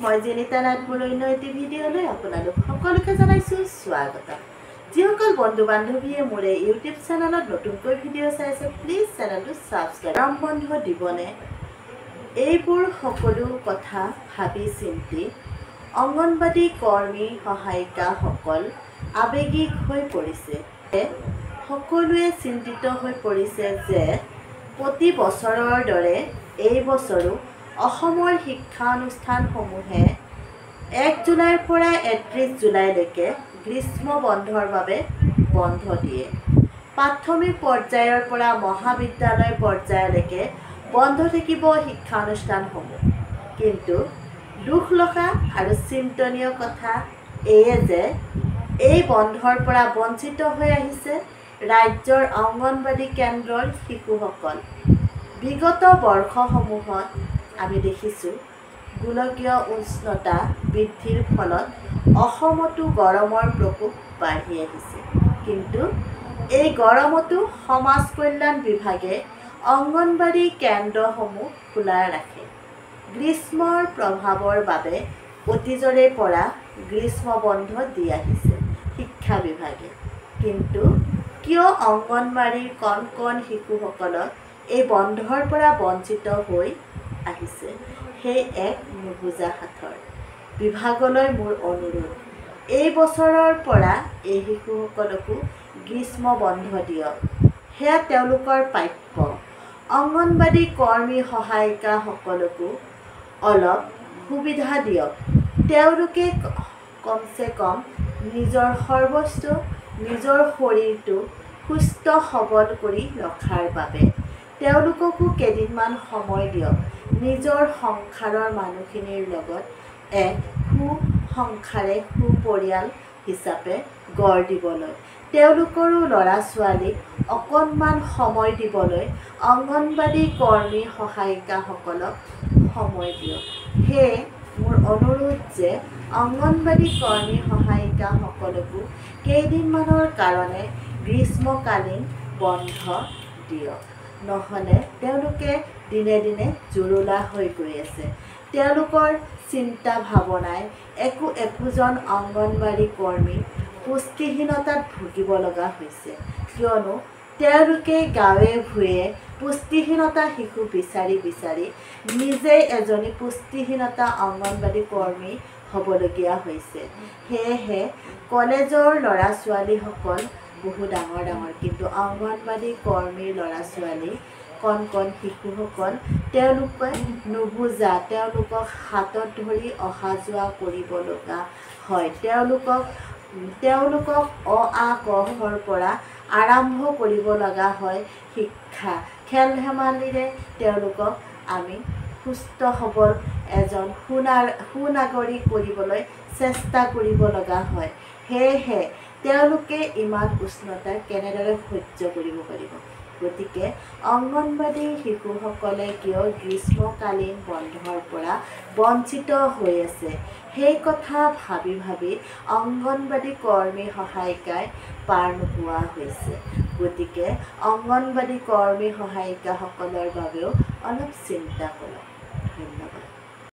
মই জেনিতা নাথবৰৈন্য এটি ভিডিঅ'লৈ আপোনালোক সকলোকে জনাইছোঁ স্বাগতম। যিসকল বন্ধু বান্ধৱীয়ে মোৰ এই ইউটিউব চেনেলত নতুনকৈ ভিডিঅ' চাইছে প্লিজ চেনেলটো ছাবস্ক্ৰাইব গৰম বন্ধ দিবনে এইবোৰ সকলো কথা ভাবি চিন্তি অংগনবাদী কৰ্মী সহায়িকাসকল আৱেগিক হৈ পৰিছে। সকলোৱে চিন্তিত হৈ পৰিছে যে প্ৰতি বছৰৰ দৰে এই বছৰো অসমৰ শিক্ষানুষ্ঠানসমূহে 1 জুলাইৰ পৰা 31 জুলাইলৈকে গ্ৰীষ্ম বন্ধৰ বাবে বন্ধ দিয়ে। প্ৰাথমিক পৰ্যায়ৰ পৰা মহাবিদ্যালয় পৰ্যায়লৈকে বন্ধ থাকিব শিক্ষানুষ্ঠানসমূহ। কিন্তু দুখ লগা আৰু চিন্তনীয় কথা এয়ে যে এই বন্ধৰ পৰা বঞ্চিত হৈ আহিছে ৰাজ্যৰ অংগনবাদী কেন্দ্ৰৰ শিশুসকল। বিগত বৰ্ষসমূহত আমি দেখিছোঁ গোলকীয় উষ্ণতা বৃদ্ধিৰ ফলত অসমতো গৰমৰ প্ৰকোপ বাঢ়ি আহিছে। কিন্তু এই গৰমতো সমাজ কল্যাণ বিভাগে অংগনবাদী কেন্দ্ৰসমূহ খোলা ৰাখে। গ্ৰীষ্মৰ প্ৰভাৱৰ বাবে অতীজৰে পৰা গ্ৰীষ্ম বন্ধ দি আহিছে শিক্ষা বিভাগে। কিন্তু কিয় অংগনবাড়ীৰ কণ কণ শিশুসকলক এই বন্ধৰ পৰা বঞ্চিত হৈ আহিছে সেই এক নুবুজা সাঁথৰ। বিভাগলৈ মোৰ অনুৰোধ, এই বছৰৰ পৰা এই শিশুসকলকো গ্ৰীষ্ম বন্ধ দিয়ক, সেয়া তেওঁলোকৰ প্ৰাপ্য। অংগনবাদী কৰ্মী সহায়িকাসকলকো অলপ সুবিধা দিয়ক। তেওঁলোকে কমচে কম নিজৰ সৰ্বস্ব নিজৰ শৰীৰটো সুস্থ সবল কৰি ৰখাৰ বাবে তেওঁলোককো কেইদিনমান সময় দিয়ক নিজৰ সংসাৰৰ মানুহখিনিৰ লগত এক সুসংসাৰে সুপৰিয়াল হিচাপে গঢ় দিবলৈ, তেওঁলোকৰো ল'ৰা ছোৱালীক অকণমান সময় দিবলৈ অংগনবাদী কৰ্মী সহায়িকাসকলক সময় দিয়ক। সেয়ে মোৰ অনুৰোধ যে অংগনবাদী কৰ্মী সহায়িকাসকলকো কেইদিনমানৰ কাৰণে গ্ৰীষ্মকালীন বন্ধ দিয়ক। নহ'লে তেওঁলোকে দিনে দিনে জুৰুলা হৈ গৈ আছে। তেওঁলোকৰ চিন্তা ভাৱনাই একোজন অংগনবাদী কৰ্মী পুষ্টিহীনতাত ভুগিব লগা হৈছে। কিয়নো তেওঁলোকে গাঁৱে ভূঞে পুষ্টিহীনতা শিশু বিচাৰি বিচাৰি নিজেই এজনী পুষ্টিহীনতা অংগনবাদী কৰ্মী হ'বলগীয়া হৈছে। সেয়েহে কলেজৰ ল'ৰা ছোৱালীসকল বহু ডাঙৰ ডাঙৰ, কিন্তু অংগনবাদী কৰ্মীৰ ল'ৰা ছোৱালী কণ কণ শিশুসকল তেওঁলোকে নুবুজা, তেওঁলোকক হাতত ধৰি অহা যোৱা কৰিব লগা হয়। তেওঁলোকক অ আ ক খৰ পৰা আৰম্ভ কৰিব লগা হয় শিক্ষা। খেল ধেমালিৰে তেওঁলোকক আমি সুস্থ সবল এজন সুনাগৰিক কৰিবলৈ চেষ্টা কৰিব লগা হয়। সেয়েহে তেওঁলোকে ইমান উষ্ণতা কেনেদৰে সহ্য কৰিব পাৰিব? গতিকে অংগনবাদী শিশুসকলে কিয় গ্ৰীষ্মকালীন বন্ধৰ পৰা বঞ্চিত হৈ আছে সেই কথা ভাবি ভাবি অংগনবাদী কৰ্মী সহায়িকাই পাৰ নোপোৱা হৈছে। গতিকে অংগনবাদী কৰ্মী সহায়িকাসকলৰ বাবেও অলপ চিন্তা কৰক।